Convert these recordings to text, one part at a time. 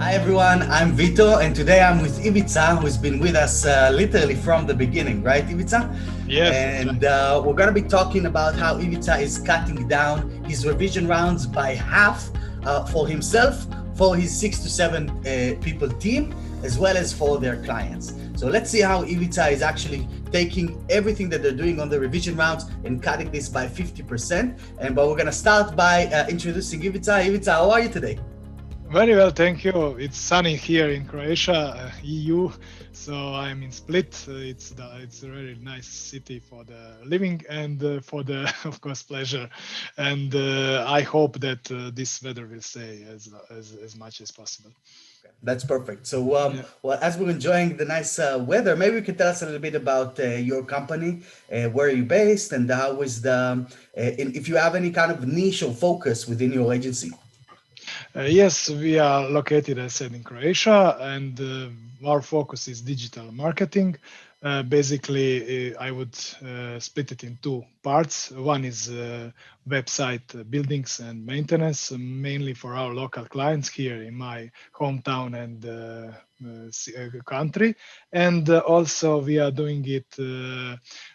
Hi everyone, I'm Vito, and today I'm with Ivica, who's been with us literally from the beginning, right, Ivica? Yes, that's right. And we're going to be talking about how Ivica is cutting down his revision rounds by half for himself, for his 6 to 7 people team, as well as for their clients. So let's see how Ivica is actually taking everything that they're doing on the revision rounds and cutting this by 50%. But we're going to start by introducing Ivica. Ivica, how are you today? Very well, thank you. It's sunny here in Croatia, EU. So I'm in Split. It's a very nice city for the living and for the, of course, pleasure. And I hope that this weather will stay as much as possible. That's perfect. So, Yeah. well, as we're enjoying the nice weather, maybe you could tell us a little bit about your company, where are you based, and how is if you have any kind of niche or focus within your agency. Yes, we are located, as said, in Croatia, and our focus is digital marketing. Basically, I would split it in two parts. One is website buildings and maintenance, mainly for our local clients here in my hometown and country. And also, we are doing it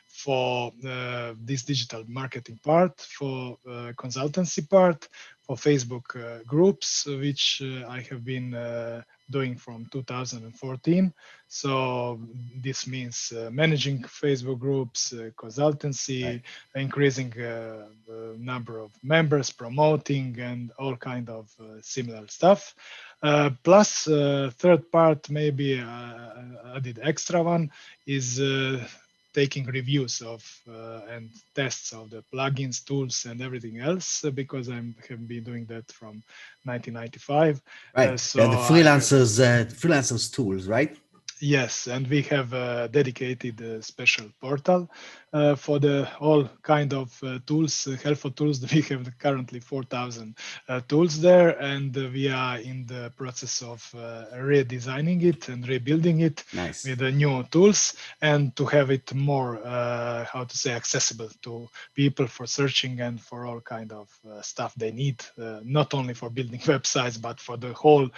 for this digital marketing part, for consultancy part, for Facebook groups, which I have been doing from 2014. So this means managing Facebook groups, consultancy, Right. increasing the number of members, promoting, and all kind of similar stuff. Plus, third part, maybe I did extra one, is taking reviews of and tests of the plugins, tools, and everything else because I have been doing that from 1995. Right. So The I have. freelancers tools, right? Yes, and we have a dedicated special portal for the all kind of tools, helpful tools. We have currently 4,000 tools there, and we are in the process of redesigning it and rebuilding it Nice. with the new tools, and to have it more, how to say, accessible to people for searching and for all kind of stuff they need, not only for building websites, but for the whole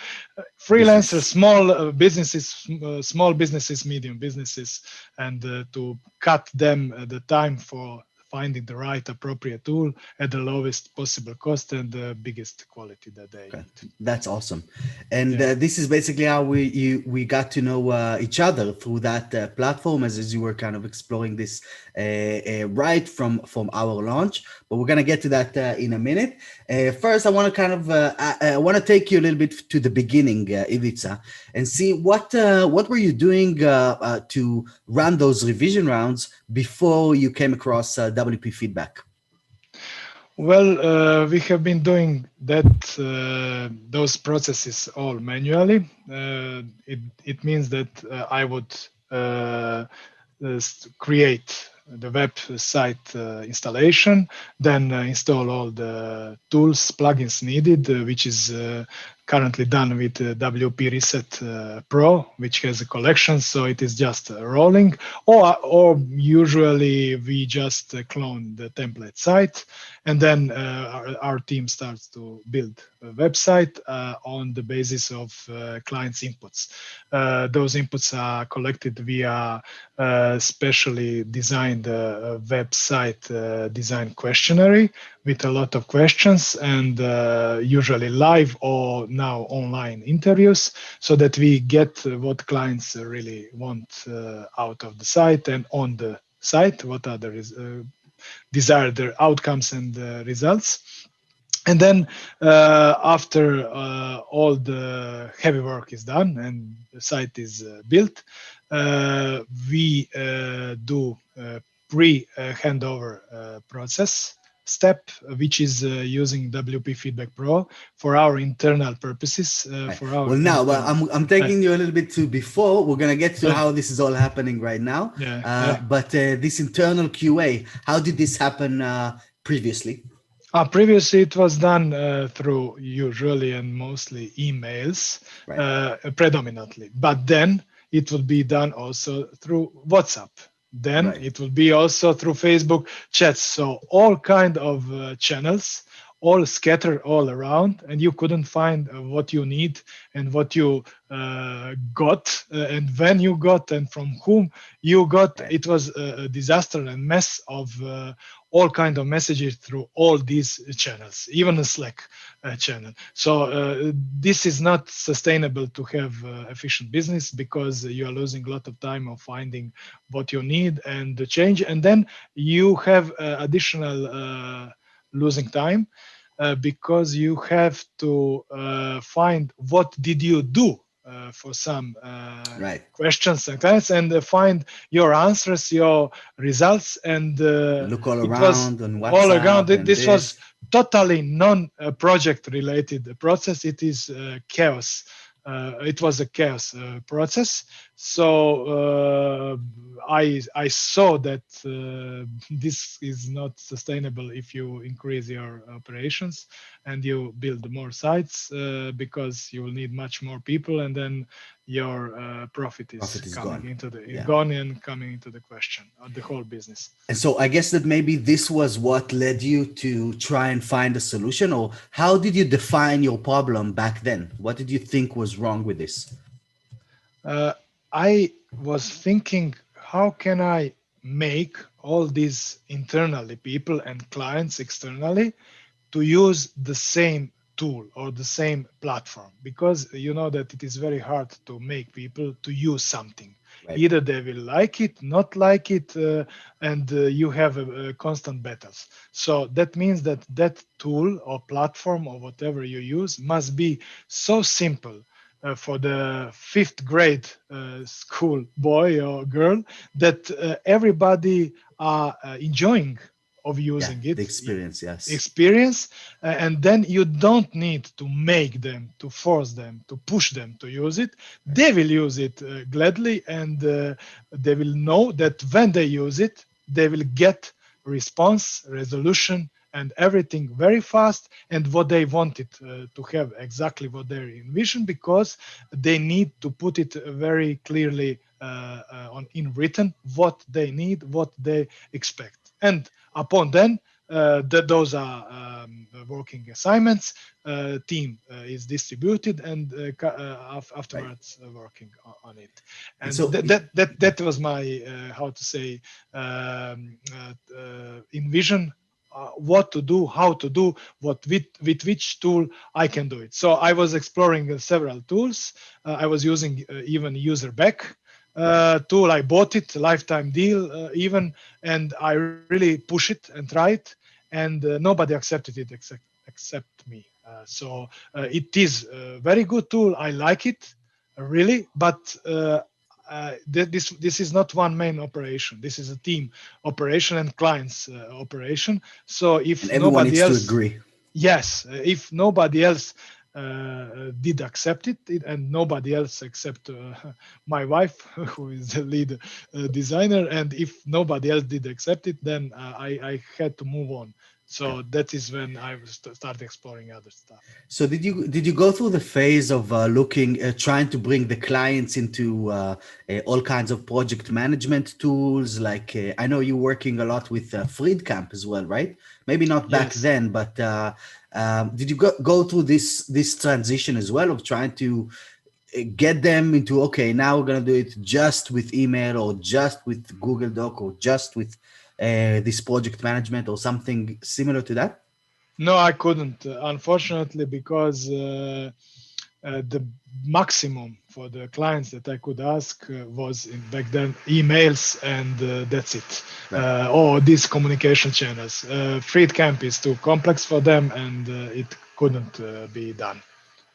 freelancers, Business. small businesses, small businesses, medium businesses, and to cut them the time for finding the right appropriate tool at the lowest possible cost and the biggest quality that they Okay, need. that's awesome. And Yeah. this is basically how we got to know each other through that platform as you were kind of exploring this right from our launch. But we're gonna get to that in a minute. First, I want to kind of I want to take you a little bit to the beginning, Ivica, and see what were you doing to run those revision rounds before you came across WP feedback. Well, we have been doing that those processes all manually. It means that I would create the website installation, then install all the tools, plugins needed, which is currently done with WP Reset Pro, which has a collection, so it is just rolling. Or usually we just clone the template site, and then our team starts to build a website on the basis of clients' inputs. Those inputs are collected via specially designed website design questionnaire with a lot of questions and usually live or now online interviews so that we get what clients really want out of the site and on the site, what are the desired outcomes and results. And then after all the heavy work is done and the site is built, we do pre-handover process step, which is using WP Feedback Pro for our internal purposes, Right. for our Well, now, well, internal. I'm Uh, taking you a little bit to before. We're gonna get to yeah, how this is all happening right now. yeah. But this internal QA, how did this happen previously? Previously, it was done through usually and mostly emails, Right. predominantly. But then it will be done also through WhatsApp. Then Right. it will be also through Facebook chats. So all kind of channels all scattered all around, and you couldn't find what you need and what you got, and when you got, and from whom you got. Right. It was a disaster and mess of all kind of messages through all these channels, even a Slack channel. So this is not sustainable to have efficient business, because you are losing a lot of time of finding what you need and the change, and then you have additional losing time, because you have to find what did you do for some Right. questions and clients, and find your answers, your results, and Look all it was around on all around. WhatsApp and This was this. totally non-project related process. It is chaos. It was a chaos process. So I saw that this is not sustainable if you increase your operations and you build more sites, because you will need much more people, and then your profit is Profit is coming gone. into the Yeah. gone and coming into the question of the whole business. And so I guess that maybe this was what led you to try and find a solution, or how did you define your problem back then? What did you think was wrong with this? uh, I was thinking, how can I make all these internally people and clients externally to use the same tool or the same platform? Because you know that it is very hard to make people to use something. Right. Either they will like it, not like it, and you have constant battles. So that means that that tool or platform or whatever you use must be so simple for the fifth grade school boy or girl, that everybody are enjoying of Yeah. using The it, experience. Yes. experience, and then you don't need to make them, to force them, to push them to use it. Right. They will use it gladly, and they will know that when they use it, they will get response, resolution, and everything very fast, and what they wanted to have, exactly what they envision, because they need to put it very clearly on in written, what they need, what they expect. And upon then, those are working assignments. Team is distributed, and Right. afterwards working on it. And And so, that was my how to say envision. What to do, how to do, what with which tool I can do it. So I was exploring several tools. I was using even userback right. tool. I bought it, lifetime deal even, and I really push it and try it, and nobody accepted it except me. It is a very good tool. I like it really, but this is not one main operation. This is a team operation and clients operation. So And if everyone nobody needs to else, agree. yes, if nobody else did accept and nobody else except my wife, who is the lead designer, and if nobody else did accept it, then I had to move on. Okay. So that is when I started exploring other stuff. So did you go through the phase of looking, trying to bring the clients into all kinds of project management tools? Like I know you're working a lot with Freedcamp as well, right? Maybe not back Yes. then, but did you go through this transition as well of trying to get them into, okay, now we're gonna do it just with email or just with Google Doc or just with this project management or something similar to that? No, I couldn't, unfortunately, because the maximum for the clients that I could ask was back then emails, and that's it. Right. Or these communication channels. Freecamp is too complex for them, and it couldn't be done,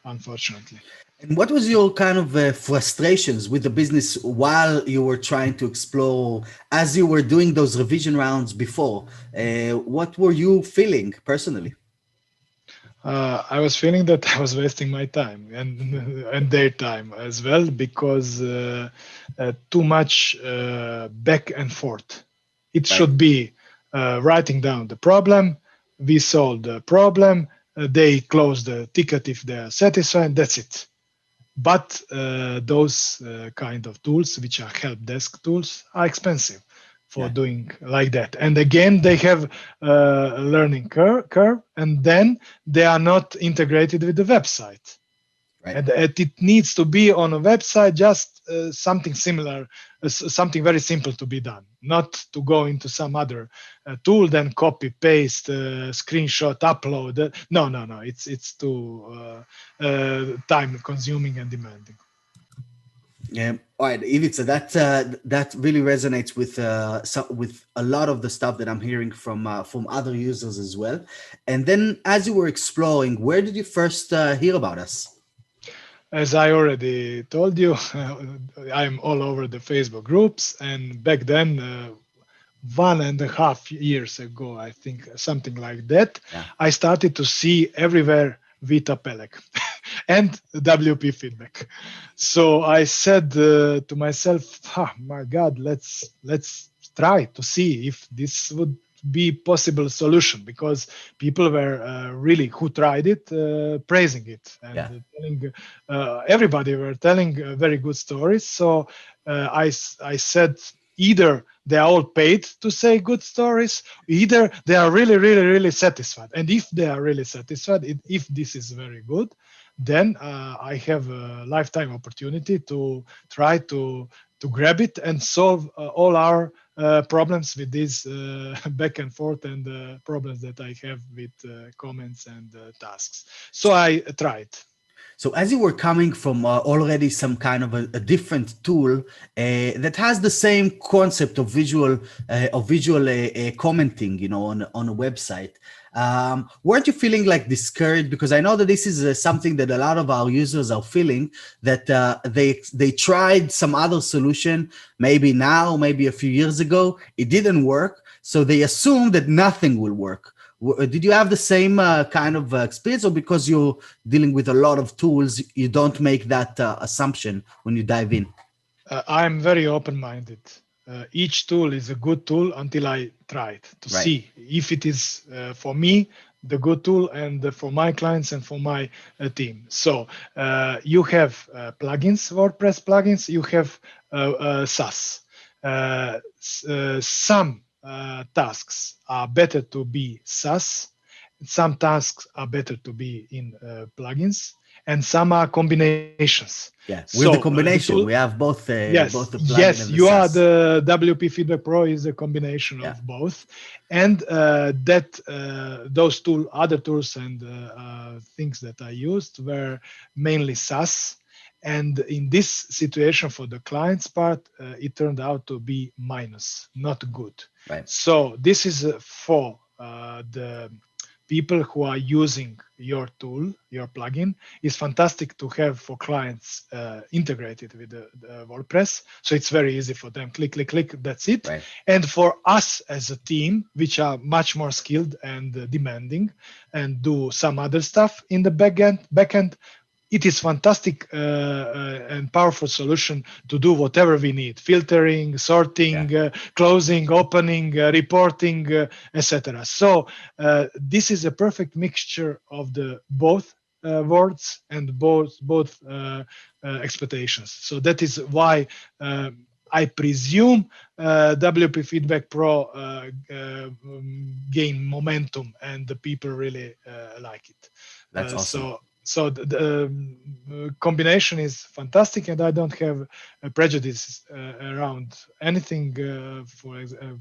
unfortunately. And what was your kind of frustrations with the business while you were trying to explore, as you were doing those revision rounds before? What were you feeling personally? I was feeling that I was wasting my time and their time as well, because too much back and forth. It Right. should be writing down the problem. We solve the problem. They close the ticket if they are satisfied. That's it. But those kind of tools, which are help desk tools, are expensive. for doing like that. And again, they have a learning curve, and then they are not integrated with the website. Right. And it needs to be on a website, just something similar, something very simple to be done, not to go into some other tool, then copy, paste, screenshot, upload. No. It's too time consuming and demanding. Yeah. All right, Ivica, that really resonates with a lot of the stuff that I'm hearing from other users as well. And then, as you were exploring, where did you first hear about us? As I already told you, I'm all over the Facebook groups, and back then, 1.5 years ago, I think, something like that, Yeah. I started to see everywhere Vita Pelek and WP feedback. So I said to myself, my God, let's try to see if this would be possible solution, because people were really who tried it praising it, and Yeah. telling everybody were telling very good stories. So I said, either they are all paid to say good stories, either they are really, really, really satisfied. And if they are really satisfied, if this is very good, then I have a lifetime opportunity to try to grab it and solve all our problems with these back and forth, and problems that I have with comments and tasks. So I tried. So, as you were coming from already some kind of a different tool that has the same concept of visual commenting, on a website, weren't you feeling like discouraged? Because I know that this is something that a lot of our users are feeling, that they tried some other solution, maybe now, maybe a few years ago, it didn't work, so they assume that nothing will work. Did you have the same kind of experience, or because you're dealing with a lot of tools, you don't make that assumption when you dive in? I'm very open-minded. Each tool is a good tool until I try it to Right. see if it is for me the good tool, and for my clients and for my team. So you have plugins, WordPress plugins. You have SaaS. Some tasks are better to be SaaS. Some tasks are better to be in plugins, and some are combinations. Yeah. So With the the tool, combination, we have both yes, the plugin yes, and the you are SaaS. the WP Feedback Pro is a combination Yeah. of both, and that those other tools and things that I used were mainly SaaS. And in this situation, for the client's part, it turned out to be minus, not good. Right. So this is for the people who are using your tool, your plugin. Is fantastic to have for clients integrated with the WordPress. So it's very easy for them. Click, click, click. That's it. Right. And for us as a team, which are much more skilled and demanding, and do some other stuff in the backend, it is fantastic and powerful solution to do whatever we need: filtering, Yeah. sorting, closing, opening, reporting, etc. So this is a perfect mixture of the both words and both expectations. So that is why I presume WP Feedback Pro gain momentum, and the people really like it. That's awesome. So the combination is fantastic, and I don't have prejudices around anything,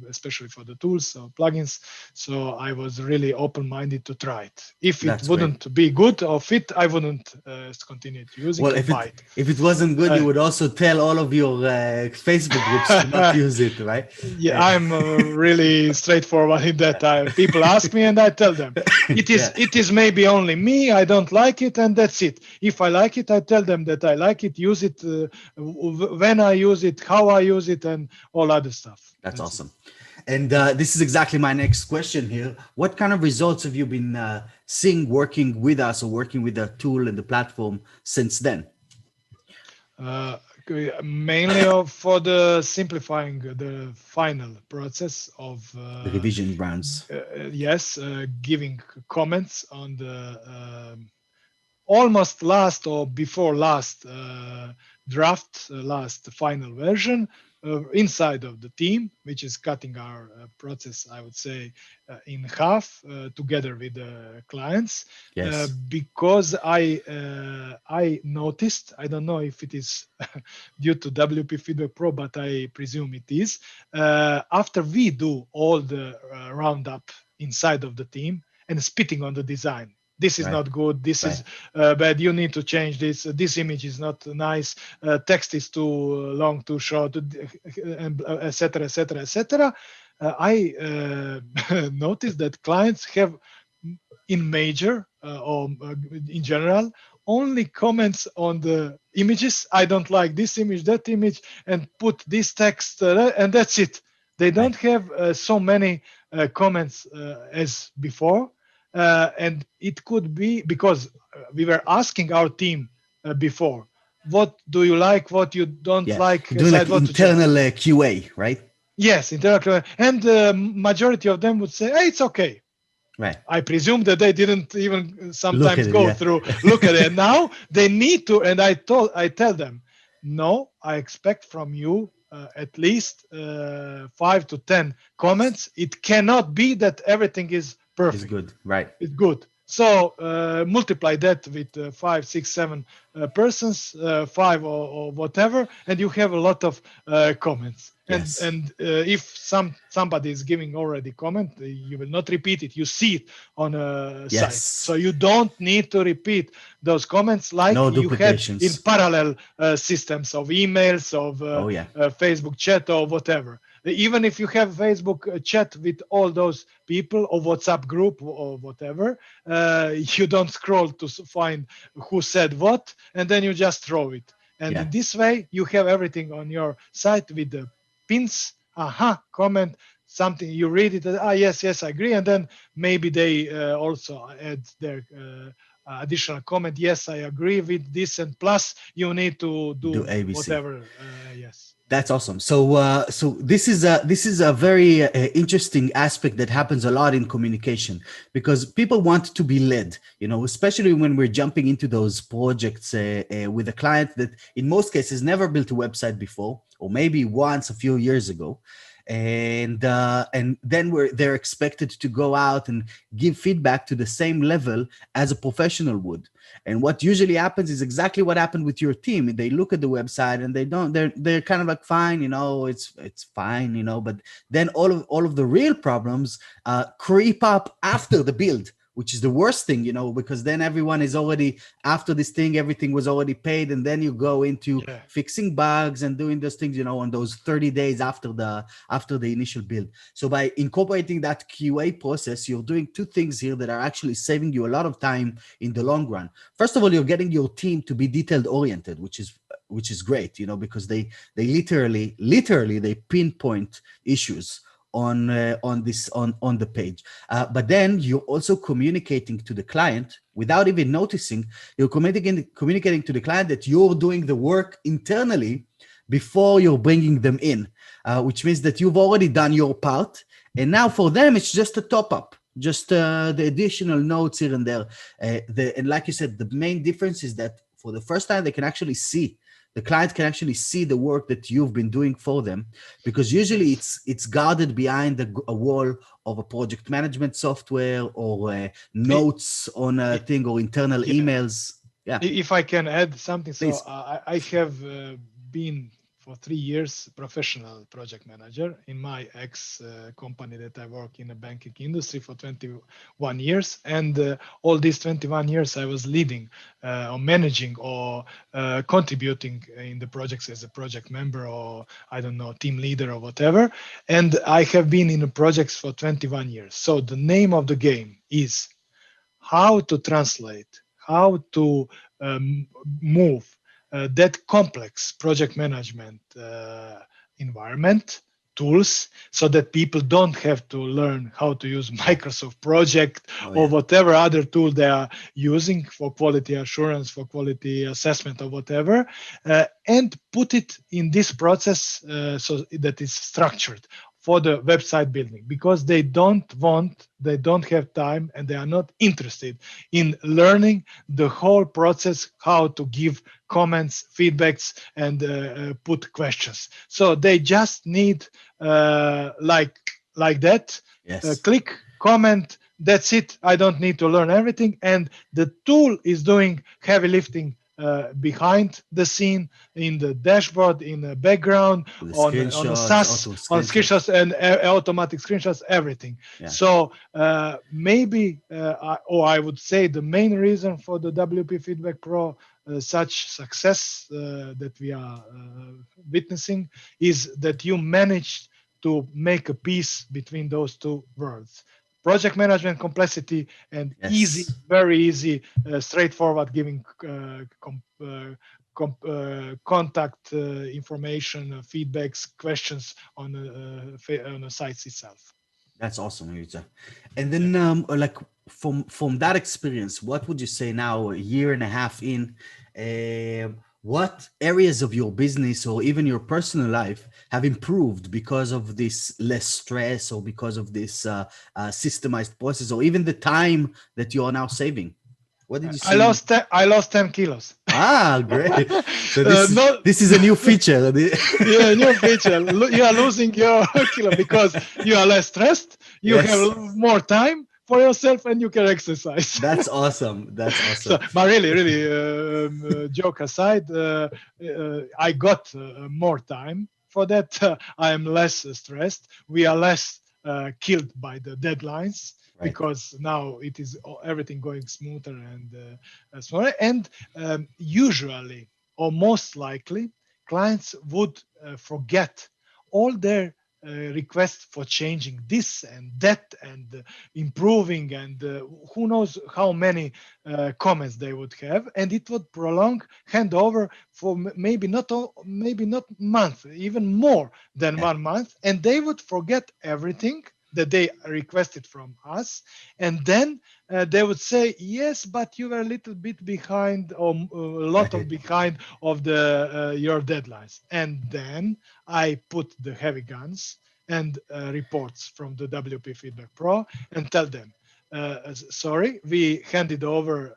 especially for the tools or plugins. So I was really open-minded to try it. If it That's great. wouldn't be good or fit, I wouldn't continue using Well, or buy it. if it wasn't good, Uh, you would also tell all of your Facebook groups to not use it, right? Yeah, I'm really straightforward in that. People ask me, and I tell them it is Yeah. it is maybe only me. I don't like it, and that's it. If I like it, I tell them that I like it. Use it when I use it, how I use it, and all other stuff. That's That's it. awesome. And this is exactly my next question here. What kind of results have you been seeing working with us or working with the tool and the platform since then? Mainly for the simplifying the final process of The revision rounds. yes, giving comments on the almost last or before last draft, last final version. inside of the team, which is cutting our process, I would say, in half together with the clients. Yes. Because I noticed, I don't know if it is due to WP Feedback Pro, but I presume it is. After we do all the roundup inside of the team and spitting on the design, this is Right. not good, this Right. is bad, you need to change this, this image is not nice, text is too long, too short, and etc, etc, etc. I noticed that clients have in major or in general only comments on the images. I don't like this image, that image, and put this text, and that's it. They Right. don't have so many comments as before. And it could be because we were asking our team before, what do you like, what you don't Yeah. like, Doing aside like what to change. internal QA, right? Yes, internal, and the majority of them would say, hey, it's okay. Right. I presume that they didn't even Look sometimes at it. go Yeah. through, look at it. Now they need to, and I tell them, no, I expect from you at least 5 to 10 comments. It cannot be that everything is It's perfect. good. Right. It's good. So multiply that with 5, 6, 7 persons, five or whatever, and you have a lot of comments. Yes. And if somebody is giving already comment, you will not repeat it. You see it on a site, so Yes. you don't need to repeat those comments like No you had in duplications. parallel systems of emails, of Oh yeah. Facebook chat or whatever. Even if you have Facebook chat with all those people or WhatsApp group or whatever, you don't scroll to find who said what, and then you just throw it. And Yeah. in this way, you have everything on your site with the pins, aha, comment, something, you read it, yes, yes, I agree. And then maybe they also add their additional comment, yes, I agree with this, and plus you need to Do do ABC. whatever, yes. That's awesome. So this is a very interesting aspect that happens a lot in communication because people want to be led. Especially when we're jumping into those projects with a client that, in most cases, never built a website before, or maybe once a few years ago, and then they're expected to go out and give feedback to the same level as a professional would. And what usually happens is exactly what happened with your team. They look at the website and they're kind of like, fine, it's fine, but then all of the real problems creep up after the build, which is the worst thing, because then everyone is already, after this thing, everything was already paid, and then you go into Yeah. fixing bugs and doing those things, on those 30 days after the initial build. So by incorporating that QA process, you're doing two things here that are actually saving you a lot of time in the long run. First of all, you're getting your team to be detailed oriented, which is great, because they literally they pinpoint issues on the page. But then you're also communicating to the client without even noticing. You're communicating to the client that you're doing the work internally before you're bringing them in, which means that you've already done your part, and now for them it's just a top up, just the additional notes here and there. And like you said, the main difference is that for the first time the client can actually see the work that you've been doing for them, because usually Yes. it's guarded behind a wall of a project management software, or I- notes on a I- thing, or internal yeah. emails. Yeah, If I can add something, so please. I have been for 3 years professional project manager in my ex company that I work in the banking industry for 21 years, and all these 21 years I was leading or managing or contributing in the projects as a project member, or I don't know, team leader or whatever. And I have been in the projects for 21 years. So the name of the game is how to translate, how to um, move that complex project management environment tools, so that people don't have to learn how to use Yeah. Microsoft Project Oh or yeah. whatever other tool they are using for quality assurance, for quality assessment or whatever, and put it in this process so that is structured for the website building because they don't have time, and they are not interested in learning the whole process, how to give comments, feedbacks, and put questions. So they just need like that, Yes. click, comment, that's it. I don't need to learn everything, and the tool is doing heavy lifting behind the scene, in the dashboard, in the background, With the on a screenshots, SaaS, auto on screenshots. screenshots and automatic screenshots, everything. Yeah. So maybe, or I would say, the main reason for the WP Feedback Pro such success that we are witnessing is that you managed to make a peace between those two worlds: project management complexity and easy, Yes. very easy, straightforward giving contact information, feedbacks, questions on the sites itself. That's awesome, Ivica. And Yeah. then, like from that experience, what would you say now, a year and a half in, what areas of your business or even your personal life have improved because of this less stress or because of this systemized process or even the time that you are now saving? What did you see? I lost 10 kilos. Ah, great. So this is Not this is a new feature. Yeah, new feature. You are losing your kilo because you are less stressed. You have Yes, more time for yourself, and you can exercise. that's awesome. That's So, awesome. but really, joke aside, I got more time for that. I am less stressed. We are less killed by the deadlines Right. because now it is everything going smoother and smaller. And usually, or most likely, clients would forget all their requests for changing this and that and improving, and who knows how many comments they would have, and it would prolong handover for maybe not month, even more than Yeah. 1 month, and they would forget everything that they requested from us, and then they would say, yes, but you were a little bit behind, or a lot of Right. behind of the your deadlines. And then I put the heavy guns and reports from the WP Feedback Pro and tell them, sorry, we handed over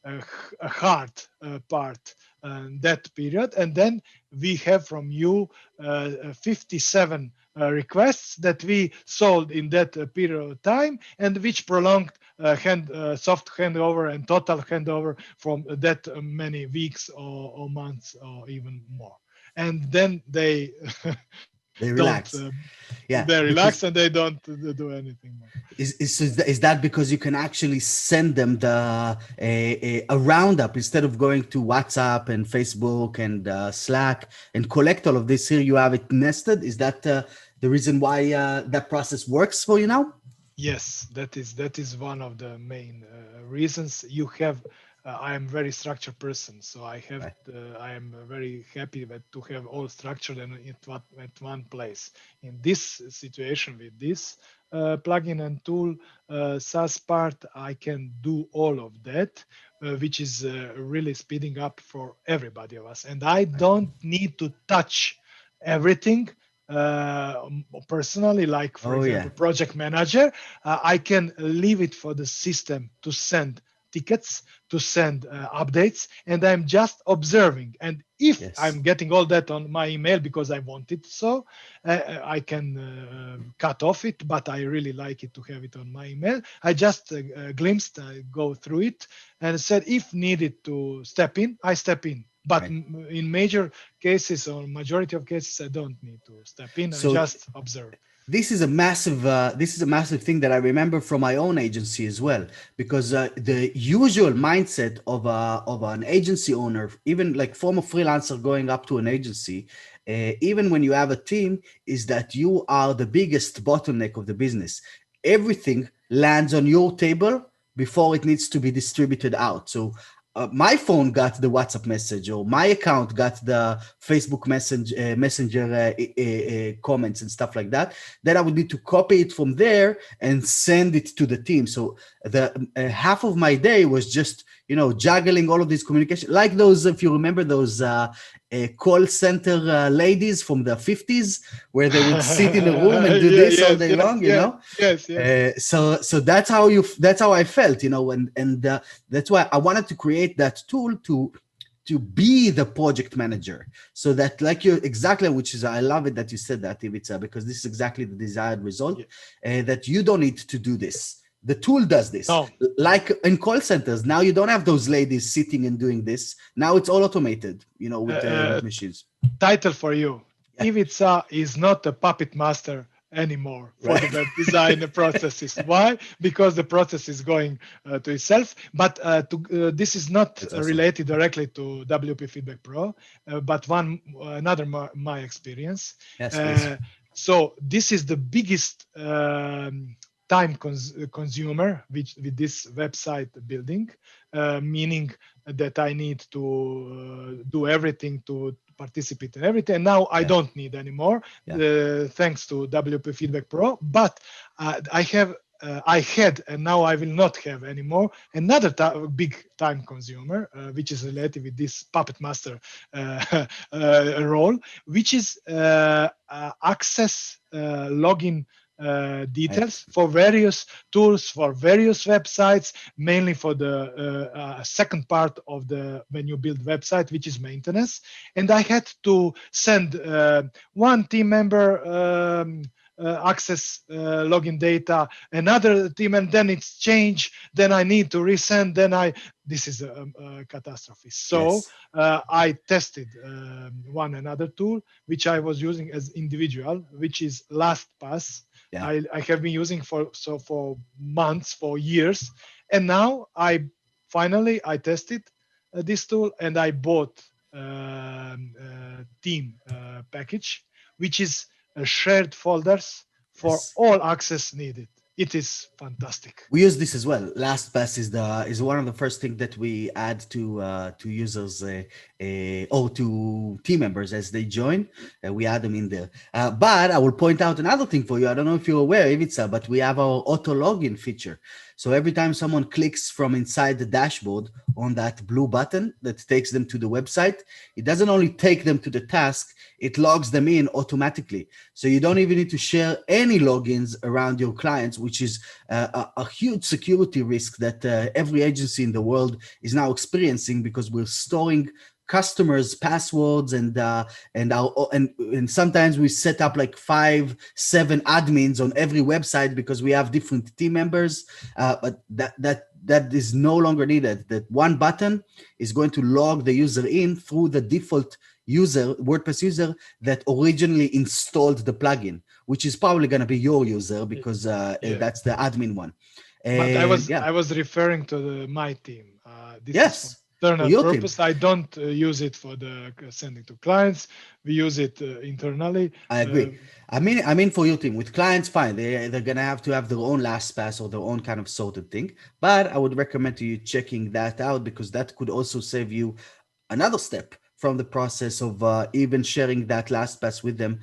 a hard part that period, and then we have from you 57 requests that we solved in that period of time, and which prolonged soft handover and total handover from that many weeks or months or even more. And then they They don't relax. they Yeah, relax, and because they don't do anything more. is that because you can actually send them a roundup instead of going to WhatsApp and Facebook and Slack and collect all of this? Here you have it nested. Is that the reason why that process works for you now? Yes, that is one of the main reasons. You have. I am very structured person, so Right. I am very happy that to have all structured and at one place. In this situation with this plugin and tool, SaaS part, I can do all of that, which is really speeding up for everybody of us. And I Right. don't need to touch everything personally, like for Oh yeah. example project manager. I can leave it for the system to send tickets, to send updates, and I'm just observing. And if Yes. I'm getting all that on my email because I want it, so I can cut off it, but I really like it to have it on my email. I just glimpsed, I go through it, and said if needed to step in, I step in. But Right. in major cases or majority of cases, I don't need to step in. I So just observe. this is a massive thing that I remember from my own agency as well, because the usual mindset of an agency owner, even like former freelancer going up to an agency, even when you have a team, is that you are the biggest bottleneck of the business. Everything lands on your table before it needs to be distributed out. So my phone got the WhatsApp message, or my account got the Facebook messenger comments and stuff like that. Then I would need to copy it from there and send it to the team. So the half of my day was just juggling all of these communication, like those, if you remember those call center ladies from the 50s, where they would sit in a room and do Yeah, this all yes, day yes, long, yes, yes, yes. so that's how I felt, and that's why I wanted to create that tool to be the project manager, so that, like, you exactly, which is, I love it that you said that, Ivica, because this is exactly the desired result, Yeah. that you don't need to do this. The tool does this. No, Like in call centers, now you don't have those ladies sitting and doing this. Now it's all automated, uh, with uh, machines. title for you. Yeah, Ivica is not a puppet master anymore for the right. web design processes. Why? Because the process is going to itself. But this is not That's awesome. related directly to WP Feedback Pro, but another my experience. Yes, please. Uh, so this is the biggest time consumer with this website building, meaning that I need to do everything to participate in everything. And now I Yeah, don't need anymore, yeah, thanks to WP Feedback Pro. But I had, and now I will not have anymore, another big time consumer, which is related with this puppet master role, which is access login right. details for various tools, for various websites, mainly for the second part of the when you build website, which is maintenance. And I had to send one team member access login data, another team, and then it's changed. Then I need to resend. This is a catastrophe. So Yes. I tested one another tool which I was using as individual, which is LastPass. Yeah. I have been using for months, for years, and now I tested this tool and I bought team package, which is shared folders for Yes. all access needed. It is fantastic. We use this as well. LastPass is one of the first things that we add to users, or to team members as they join. We add them in there. But I will point out another thing for you. I don't know if you're aware, Ivica, but we have our auto login feature. So every time someone clicks from inside the dashboard on that blue button that takes them to the website, it doesn't only take them to the task, it logs them in automatically. So you don't even need to share any logins around your clients, which is a huge security risk that every agency in the world is now experiencing, because we're storing customers' passwords, and sometimes we set up like 5-7 admins on every website because we have different team members. But that is no longer needed. That one button is going to log the user in through the default WordPress user that originally installed the plugin, which is probably going to be your user, because Yeah, that's the admin one. but And yeah, I was referring to my team. This is for yes, for internal your team. purpose. I don't use it for the sending to clients. We use it internally. I agree. I mean, for your team with clients, fine. They're gonna have to have their own LastPass or their own kind of sorted thing. But I would recommend to you checking that out, because that could also save you another step from the process of even sharing that LastPass with them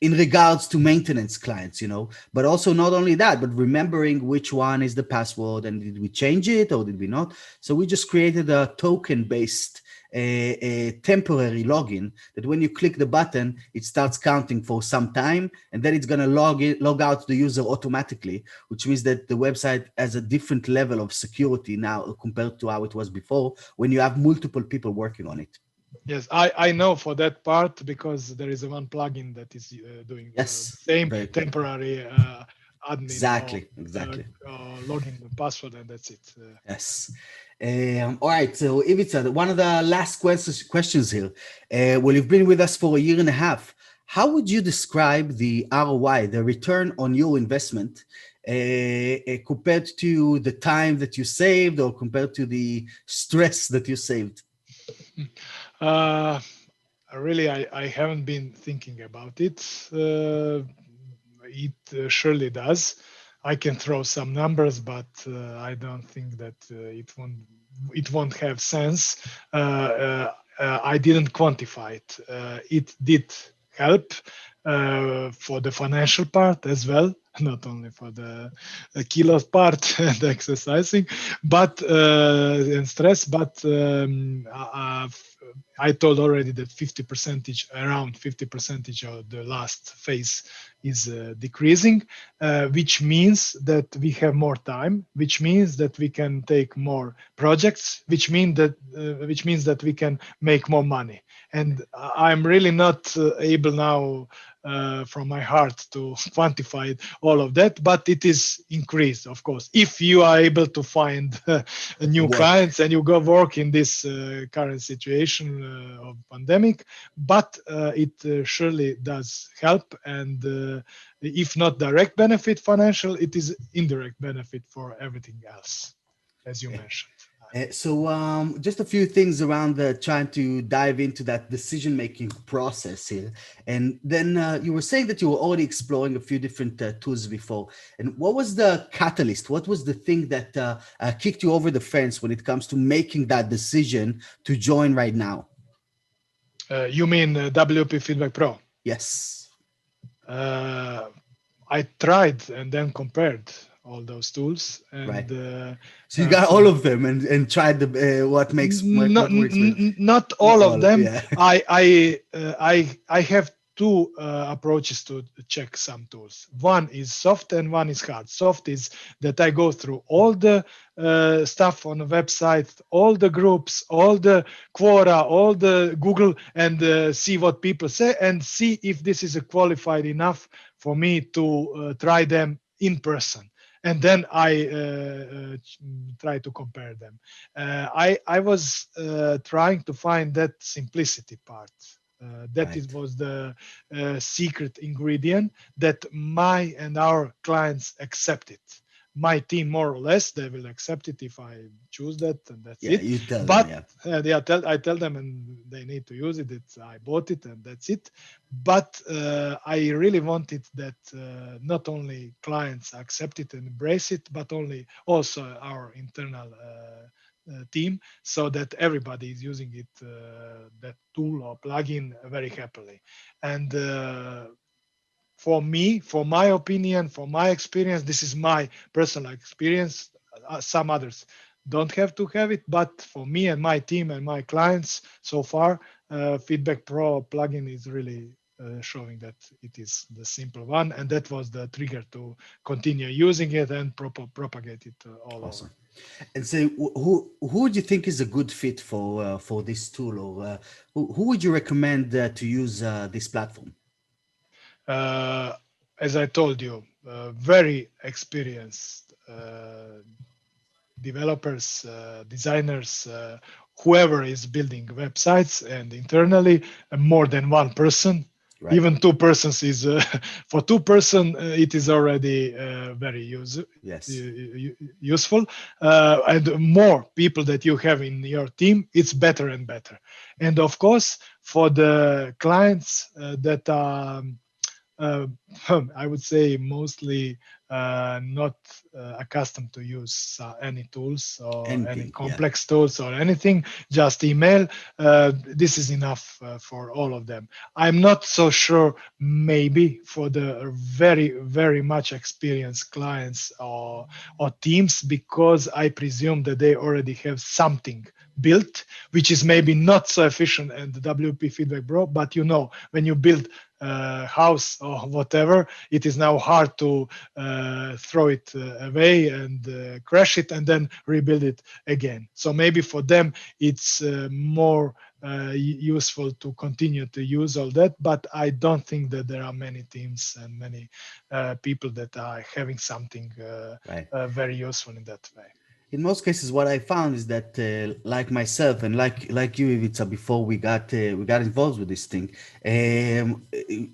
in regards to maintenance clients, but also not only that, but remembering which one is the password, and did we change it or did we not? So we just created a token based a temporary login that when you click the button, it starts counting for some time, and then it's going to log out the user automatically, which means that the website has a different level of security now compared to how it was before, when you have multiple people working on it. Yes, I know for that part because there is a one plugin that is doing the Yes, same very cool. temporary admin or Exactly, exactly. login password, and that's it. Yes. All right. So, Ivica, one of the last questions here. Well, you've been with us for a year and a half. How would you describe the ROI, the return on your investment, compared to the time that you saved, or compared to the stress that you saved? Uh, Really, I haven't been thinking about it. It surely does. I can throw some numbers, but I don't think that it won't have sense. I didn't quantify it. It did help. for the financial part as well, not only for the kilos part and exercising, but and stress. But I told already that 50 percentage, around 50 percentage of the last phase is decreasing, which means that we have more time, which means that we can take more projects, which means that we can make more money. And I'm really not able now from my heart to quantify all of that, but it is increased, of course, if you are able to find new Work. clients and you go work in this current situation of pandemic. But it surely does help, and if not direct benefit financial, it is indirect benefit for everything else, as you mentioned. Just a few things around trying to dive into that decision-making process here. And then you were saying that you were already exploring a few different tools before. And what was the catalyst? What was the thing that kicked you over the fence when it comes to making that decision to join right now? You mean WP Feedback Pro? Yes. Uh, I tried and then compared all those tools, Right. and So you got all from of them and tried the not what works with not not all of all. them. Yeah. I have two approaches to check some tools. One is soft and one is hard. Soft is that I go through all the stuff on the website, all the groups, all the Quora, all the Google, and see what people say and see if this is qualified enough for me to try them in person. And then I try to compare them. I was trying to find that simplicity part. That Right. was the secret ingredient that my and our clients accept it. My team, more or less, they will accept it if I choose that, and that's Yeah, it. you tell them, But yeah. I tell them, and they need to use it. I bought it, and that's it. But I really wanted that not only clients accept it and embrace it, but only also our internal team, so that everybody is using it, that tool or plugin, very happily. And for me, for my opinion, for my experience, this is my personal experience. Some others don't have to have it, but for me and my team and my clients so far, Feedback Pro plugin is really showing that it is the simple one, and that was the trigger to continue using it and propagate it all over. Awesome. And so, who would you think is a good fit for this tool, or who would you recommend to use this platform? Uh, as I told you, very experienced developers, designers, whoever is building websites, and internally more than one person. Right. Even two persons is for two-person it is already very Yes. useful, and more people that you have in your team, it's better and better. And of course, for the clients that are uh, I would say mostly not accustomed to use any tools or any Anything. Yeah. complex tools or anything, just email. This is enough for all of them. I'm not so sure, maybe for the very, very much experienced clients or teams, because I presume that they already have something built, which is maybe not so efficient and the WP Feedback Pro, but when you build house or whatever, it is now hard to throw it away and crash it and then rebuild it again. So maybe for them it's more useful to continue to use all that, but I don't think that there are many teams and many people that are having something Right. very useful in that way. In most cases, what I found is that, like myself and like you, Ivica, before we got involved with this thing,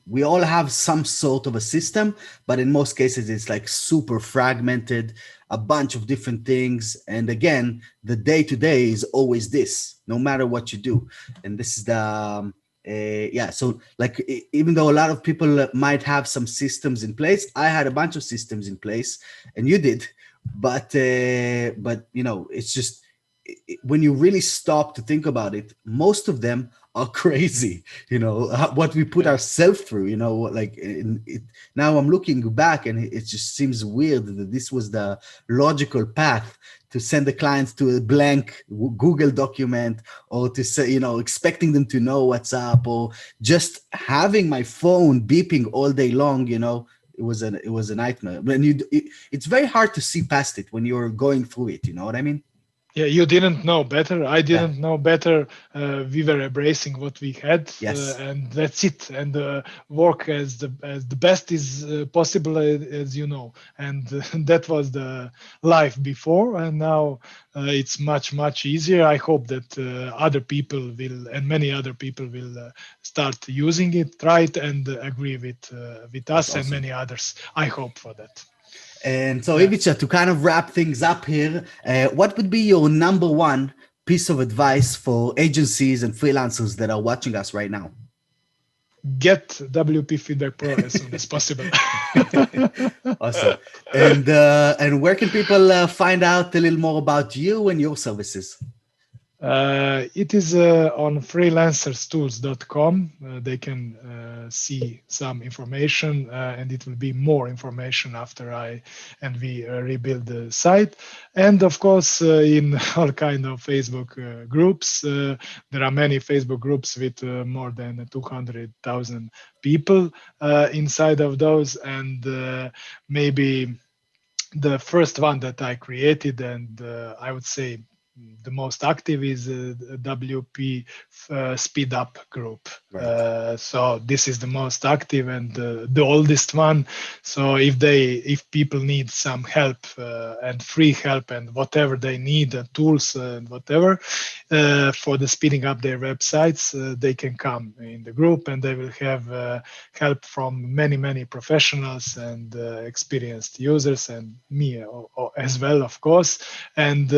we all have some sort of a system, but in most cases, it's like super fragmented, a bunch of different things, and again, the day to day is always this, no matter what you do, and this is the yeah. So, like, even though a lot of people might have some systems in place, I had a bunch of systems in place, and you did, but it's just when you really stop to think about it, most of them are crazy. What we put Yeah. ourselves through. Now I'm looking back, and it just seems weird that this was the logical path to send the clients to a blank Google document, or to say, expecting them to know what's up, or just having my phone beeping all day long. It was a nightmare. It's very hard to see past it when you're going through it. You know what I mean? Yeah, you didn't know better. I Yeah. didn't know better. We were embracing what we had, Yes. and that's it. And work as the best is possible, as you know. And that was the life before, and now it's much easier. I hope that other people will, and many other people will start using it, try it, and agree with That's us and awesome. many others. I hope for that. And so, Yeah. Ivica, to kind of wrap things up here, what would be your number one piece of advice for agencies and freelancers that are watching us right now? Get WP Feedback Pro as soon as possible. Awesome. And where can people find out a little more about you and your services? It is on freelancerstools.com. They can see some information, and it will be more information after we rebuild the site. And of course, in all kind of Facebook groups, there are many Facebook groups with more than 200,000 people inside of those, and maybe the first one that I created, and I would say the most active, is the WP Speed Up group. Right. So this is the most active and the oldest one. So if people need some help and free help and whatever they need, tools and whatever, for the speeding up their websites, they can come in the group, and they will have help from many professionals and experienced users, and me as well, of course. And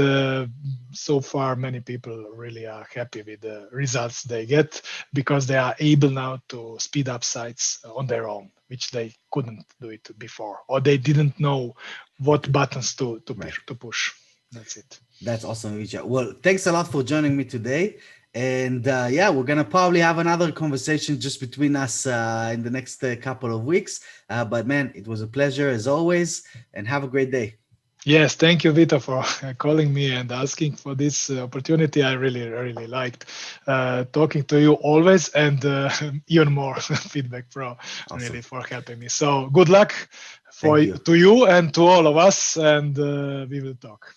so far many people really are happy with the results they get, because they are able now to speed up sites on their own, which they couldn't do it before, or they didn't know what buttons Right. to push. That's it. That's awesome, Ivica. Well, thanks a lot for joining me today. And yeah, we're going to probably have another conversation just between us in the next couple of weeks. But man, it was a pleasure as always, and have a great day. Yes, thank you, Vito, for calling me and asking for this opportunity. I really liked talking to you always, and even more Feedback Pro, Awesome. really, for helping me. So good luck Thank you. to you and to all of us, and we will talk.